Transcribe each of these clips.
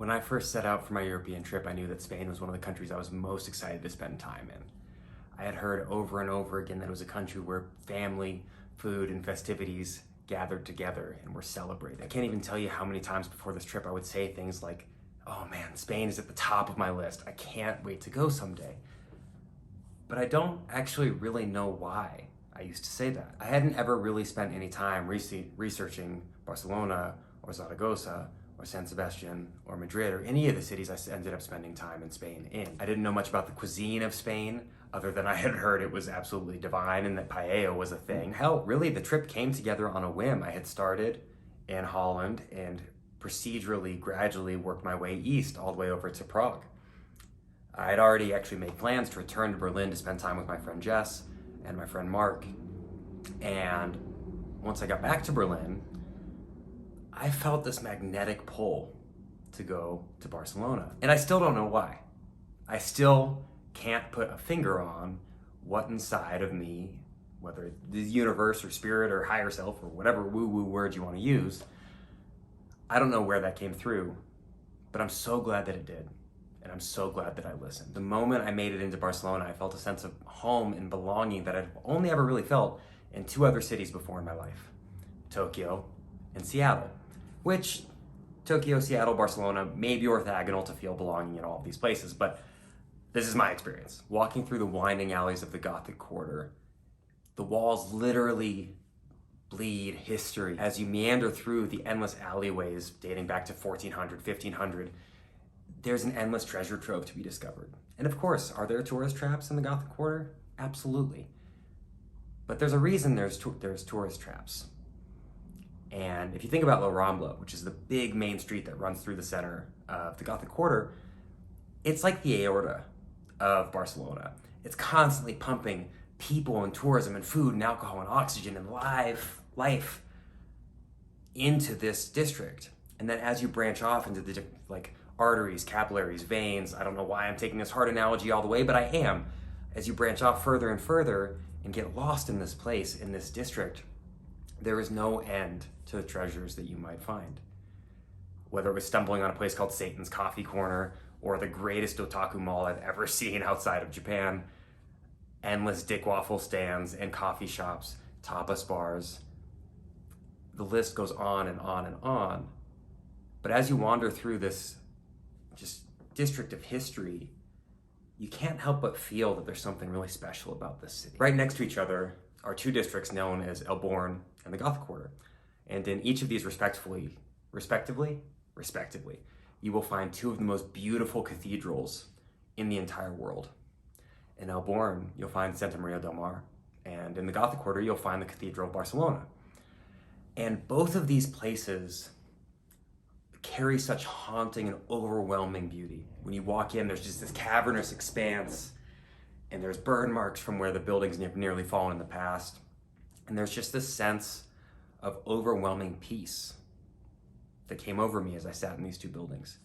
When I first set out for my European trip, I knew that Spain was one of the countries I was most excited to spend time in. I had heard over and over again that it was a country where family, food, and festivities gathered together and were celebrated. I can't even tell you how many times before this trip I would say things like, "Oh man, Spain is at the top of my list. I can't wait to go someday." But I don't actually really know why I used to say that. I hadn't ever really spent any time researching Barcelona or Zaragoza or San Sebastian or Madrid or any of the cities I ended up spending time in Spain in. I didn't know much about the cuisine of Spain other than I had heard it was absolutely divine and that paella was a thing. Hell, really, the trip came together on a whim. I had started in Holland and procedurally, gradually worked my way east all the way over to Prague. I had already actually made plans to return to Berlin to spend time with my friend Jess and my friend Mark. And once I got back to Berlin, I felt this magnetic pull to go to Barcelona. And I still don't know why. I still can't put a finger on what inside of me, whether the universe or spirit or higher self or whatever woo-woo word you want to use, I don't know where that came through, but I'm so glad that it did. And I'm so glad that I listened. The moment I made it into Barcelona, I felt a sense of home and belonging that I'd only ever really felt in two other cities before in my life, Tokyo and Seattle, which Tokyo, Seattle, Barcelona may be orthogonal to feel belonging in all of these places, but this is my experience. Walking through the winding alleys of the Gothic Quarter, the walls literally bleed history. As you meander through the endless alleyways dating back to 1400, 1500, there's an endless treasure trove to be discovered. And of course, are there tourist traps in the Gothic Quarter? Absolutely. But there's a reason there's tourist traps. And if you think about La Rambla, which is the big main street that runs through the center of the Gothic Quarter, it's like the aorta of Barcelona. It's constantly pumping people and tourism and food and alcohol and oxygen and life into this district. And then as you branch off into the arteries, capillaries, veins, I don't know why I'm taking this hard analogy all the way, but I am. As you branch off further and further and get lost in this place, in this district, there is no end to the treasures that you might find. Whether it was stumbling on a place called Satan's Coffee Corner or the greatest otaku mall I've ever seen outside of Japan, endless dick waffle stands and coffee shops, tapas bars, the list goes on and on and on. But as you wander through this just district of history, you can't help but feel that there's something really special about this city. Right next to each other are two districts known as Elborn and the Gothic Quarter. And in each of these respectively, you will find two of the most beautiful cathedrals in the entire world. In Elborn, you'll find Santa Maria del Mar, and in the Gothic Quarter, you'll find the Cathedral of Barcelona. And both of these places carry such haunting and overwhelming beauty. When you walk in, there's just this cavernous expanse, and there's burn marks from where the buildings nearly fallen in the past. And there's just this sense of overwhelming peace that came over me as I sat in these two buildings.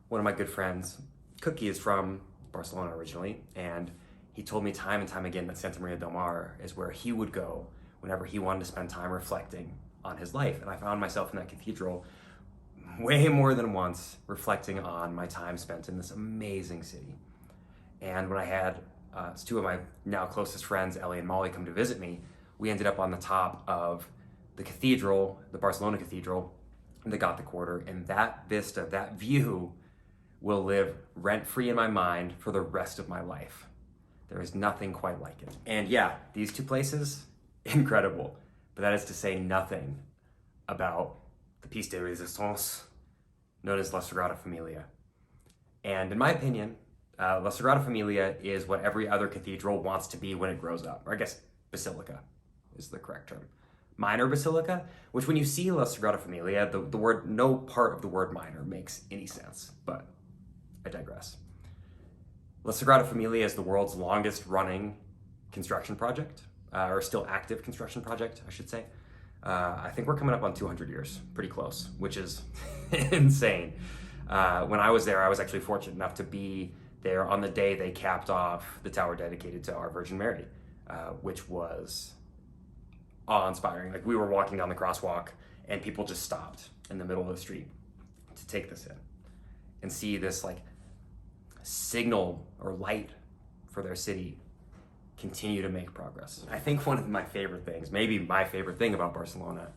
One of my good friends, Cookie, is from Barcelona originally, and he told me time and time again that Santa Maria del Mar is where he would go whenever he wanted to spend time reflecting on his life. And I found myself in that cathedral way more than once, reflecting on my time spent in this amazing city. And when I had two of my now closest friends, Ellie and Molly, come to visit me, we ended up on the top of the cathedral, the Barcelona Cathedral, in the Gothic Quarter, and that vista, that view, will live rent-free in my mind for the rest of my life. There is nothing quite like it. And yeah, these two places, incredible. But that is to say nothing about the piece de resistance known as La Sagrada Familia. And in my opinion, La Sagrada Familia is what every other cathedral wants to be when it grows up. Or I guess basilica is the correct term. Minor basilica, which when you see La Sagrada Familia, the word, no part of the word minor makes any sense, but I digress. La Sagrada Familia is the world's longest running construction project, or still active construction project, I should say. I think we're coming up on 200 years, pretty close, which is insane. When I was there, I was actually fortunate enough to be there on the day they capped off the tower dedicated to our Virgin Mary, which was awe-inspiring. Like, we were walking down the crosswalk and people just stopped in the middle of the street to take this in. and see this like signal or light for their city continue to make progress. I think one of my favorite things, maybe my favorite thing about Barcelona,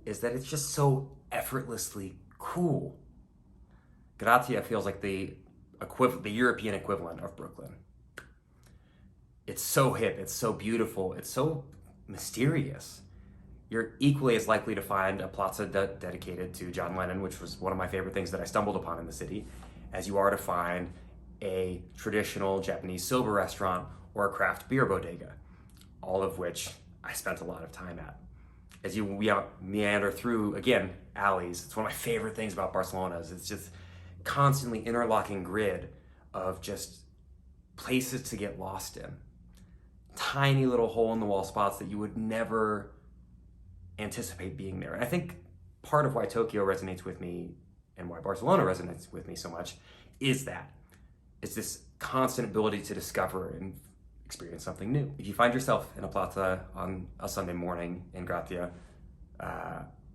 is that it's just so effortlessly cool. Gracia feels like the European equivalent of Brooklyn. It's so hip, it's so beautiful, it's so mysterious. You're equally as likely to find a plaza dedicated to John Lennon, which was one of my favorite things that I stumbled upon in the city, as you are to find a traditional Japanese soba restaurant or a craft beer bodega, all of which I spent a lot of time at. As we meander through, again, alleys, it's one of my favorite things about Barcelona is it's just constantly interlocking grid of just places to get lost in. Tiny little hole-in-the-wall spots that you would never anticipate being there. And I think part of why Tokyo resonates with me and why Barcelona resonates with me so much is that it's this constant ability to discover and experience something new. If you find yourself in a plaza on a Sunday morning in Gracia,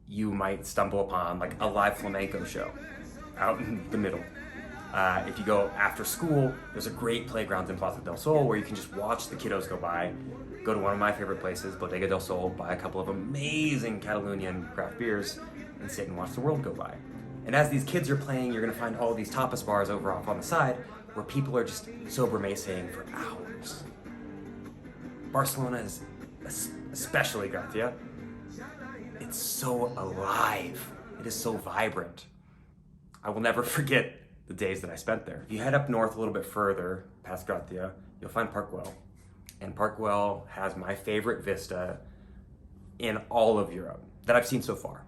you might stumble upon like a live flamenco show out in the middle. If you go after school, there's a great playground in Plaza del Sol where you can just watch the kiddos go by. Go to one of my favorite places, Bodega del Sol, buy a couple of amazing Catalonian craft beers, and sit and watch the world go by. And as these kids are playing, you're gonna find all these tapas bars over off on the side where people are just sober mesing for hours. Barcelona is, especially Gracia, it's so alive. It is so vibrant. I will never forget the days that I spent there. If you head up north a little bit further, past Gracia, you'll find Parkwell. And Parkwell has my favorite vista in all of Europe that I've seen so far.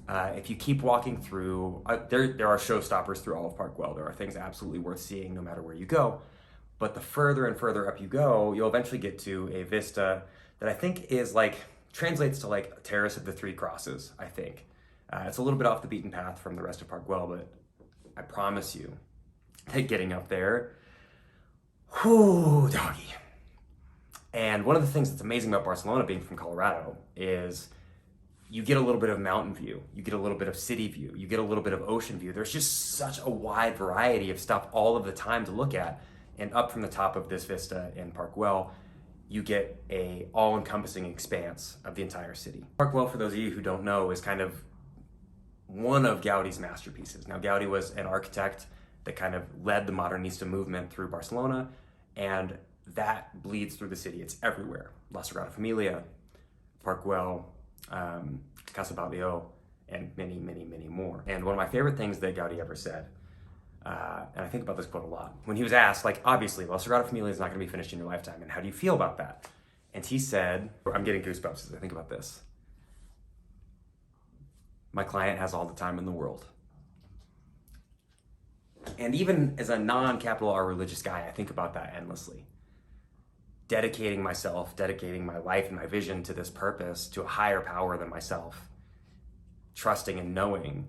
If you keep walking through, there are showstoppers through all of Parkwell. There are things absolutely worth seeing no matter where you go. But the further and further up you go, you'll eventually get to a vista that I think is like, translates to like a terrace of the Three Crosses, I think. It's a little bit off the beaten path from the rest of Parkwell, but I promise you that getting up there, whoo, doggy. And one of the things that's amazing about Barcelona being from Colorado is you get a little bit of mountain view, you get a little bit of city view, you get a little bit of ocean view. There's just such a wide variety of stuff all of the time to look at. And up from the top of this vista in Parkwell, you get a all-encompassing expanse of the entire city. Parkwell, for those of you who don't know, is kind of one of Gaudi's masterpieces. Now, Gaudi was an architect that kind of led the Modernista movement through Barcelona, and that bleeds through the city. It's everywhere. La Sagrada Familia, Parkwell, Casa Batlló, and many, many, many more. And one of my favorite things that Gaudi ever said, and I think about this quote a lot, when he was asked, like, obviously, La Sagrada Familia is not going to be finished in your lifetime, and how do you feel about that? And he said, I'm getting goosebumps as I think about this. My client has all the time in the world. And even as a non-capital R religious guy, I think about that endlessly. Dedicating myself, dedicating my life and my vision to this purpose, to a higher power than myself, trusting and knowing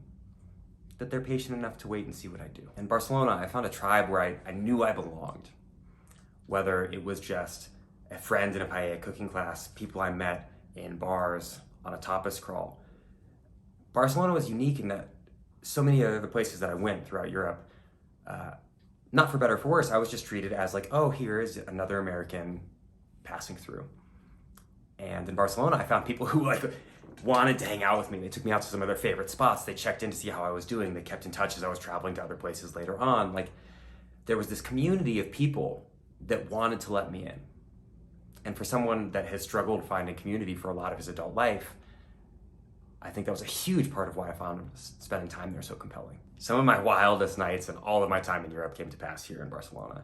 that they're patient enough to wait and see what I do. In Barcelona, I found a tribe where I knew I belonged. Whether it was just a friend in a paella cooking class, people I met in bars, on a tapas crawl. Barcelona was unique in that so many other places that I went throughout Europe, not for better or for worse, I was just treated as like, oh, here is another American passing through. And in Barcelona, I found people who like wanted to hang out with me. They took me out to some of their favorite spots. They checked in to see how I was doing. They kept in touch as I was traveling to other places later on. Like, there was this community of people that wanted to let me in. And for someone that has struggled finding community for a lot of his adult life, I think that was a huge part of why I found spending time there so compelling. Some of my wildest nights and all of my time in Europe came to pass here in Barcelona.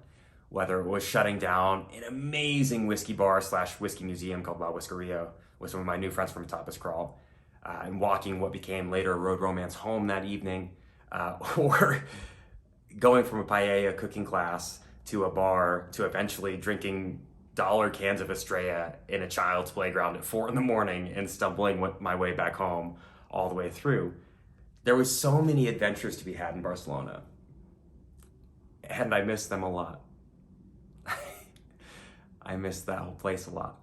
Whether it was shutting down an amazing whiskey bar / whiskey museum called La Whiskeria with some of my new friends from Tapas Crawl, and walking what became later Road Romance home that evening, or going from a paella cooking class to a bar to eventually drinking dollar cans of Estrella in a child's playground at 4 a.m. and stumbling my way back home all the way through. There was so many adventures to be had in Barcelona, and I miss them a lot. I miss that whole place a lot.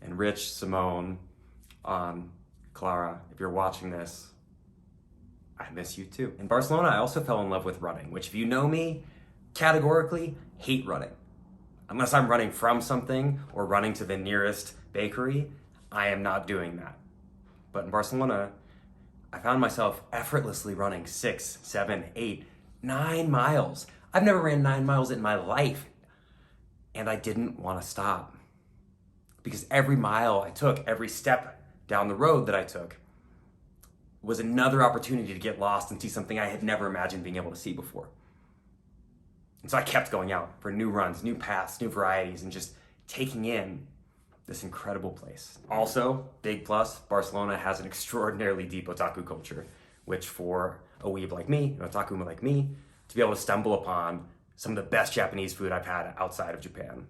And Rich, Simone, Clara, if you're watching this, I miss you too. In Barcelona, I also fell in love with running, which if you know me, categorically hate running. Unless I'm running from something or running to the nearest bakery, I am not doing that. But in Barcelona, I found myself effortlessly running 6, 7, 8, 9 miles. I've never ran 9 miles in my life. And I didn't want to stop. Because every mile I took, every step down the road that I took, was another opportunity to get lost and see something I had never imagined being able to see before. And so I kept going out for new runs, new paths, new varieties, and just taking in this incredible place. Also, big plus, Barcelona has an extraordinarily deep otaku culture, which for a weeb like me, an otaku like me, to be able to stumble upon some of the best Japanese food I've had outside of Japan.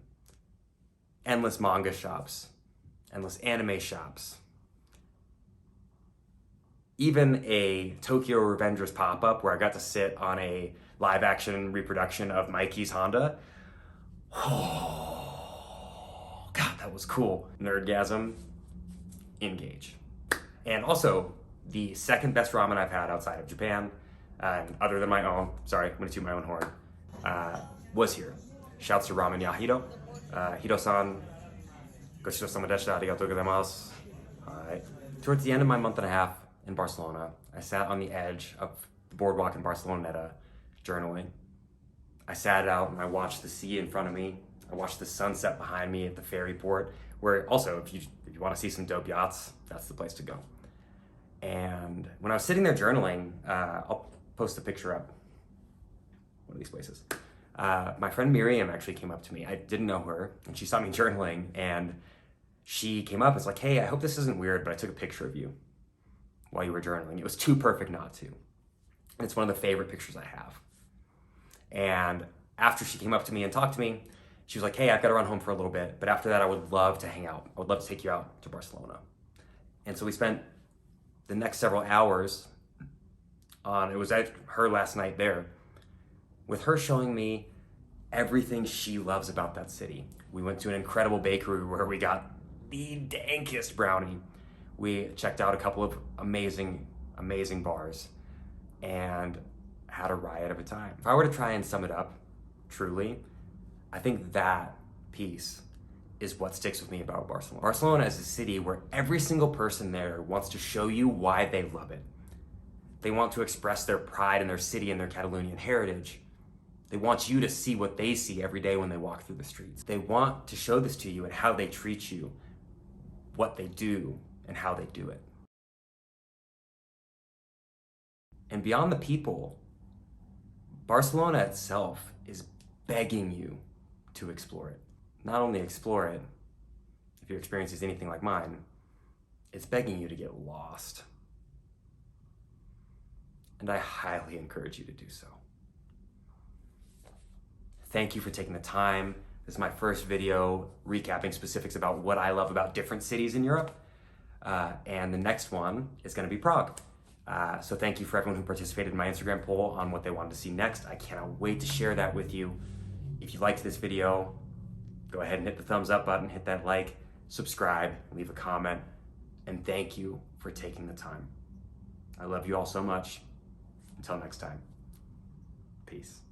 Endless manga shops, endless anime shops, even a Tokyo Revengers pop-up where I got to sit on a live-action reproduction of Mikey's Honda. Oh, God, that was cool. Nerdgasm, engage. And also, the second best ramen I've had outside of Japan, other than my own, sorry, I'm gonna toot my own horn, was here. Shouts to Ramen Yahiro. Hiro-san, gochirou-sama deshita, arigatou gozaimasu. Alright. Towards the end of my month and a half in Barcelona, I sat on the edge of the boardwalk in Barceloneta, journaling. I sat out and I watched the sea in front of me. I watched the sunset behind me at the ferry port, where also, if you want to see some dope yachts, that's the place to go. And when I was sitting there journaling, I'll post a picture up, one of these places. My friend Miriam actually came up to me. I didn't know her, and she saw me journaling, and she came up and was like, hey, I hope this isn't weird, but I took a picture of you while you were journaling. It was too perfect not to. And it's one of the favorite pictures I have. And after she came up to me and talked to me, she was like, hey, I've got to run home for a little bit, but after that, I would love to hang out. I would love to take you out to Barcelona. And so we spent the next several hours it was at her last night there, with her showing me everything she loves about that city. We went to an incredible bakery where we got the dankest brownie. We checked out a couple of amazing, amazing bars and had a riot of a time. If I were to try and sum it up, truly, I think that piece is what sticks with me about Barcelona. Barcelona is a city where every single person there wants to show you why they love it. They want to express their pride in their city and their Catalonian heritage. They want you to see what they see every day when they walk through the streets. They want to show this to you and how they treat you, what they do, and how they do it. And beyond the people, Barcelona itself is begging you to explore it. Not only explore it, if your experience is anything like mine, it's begging you to get lost. And I highly encourage you to do so. Thank you for taking the time. This is my first video recapping specifics about what I love about different cities in Europe. And the next one is gonna be Prague. So thank you for everyone who participated in my Instagram poll on what they wanted to see next. I cannot wait to share that with you. If you liked this video, go ahead and hit the thumbs up button, hit that like, subscribe, leave a comment, and thank you for taking the time. I love you all so much. Until next time, peace.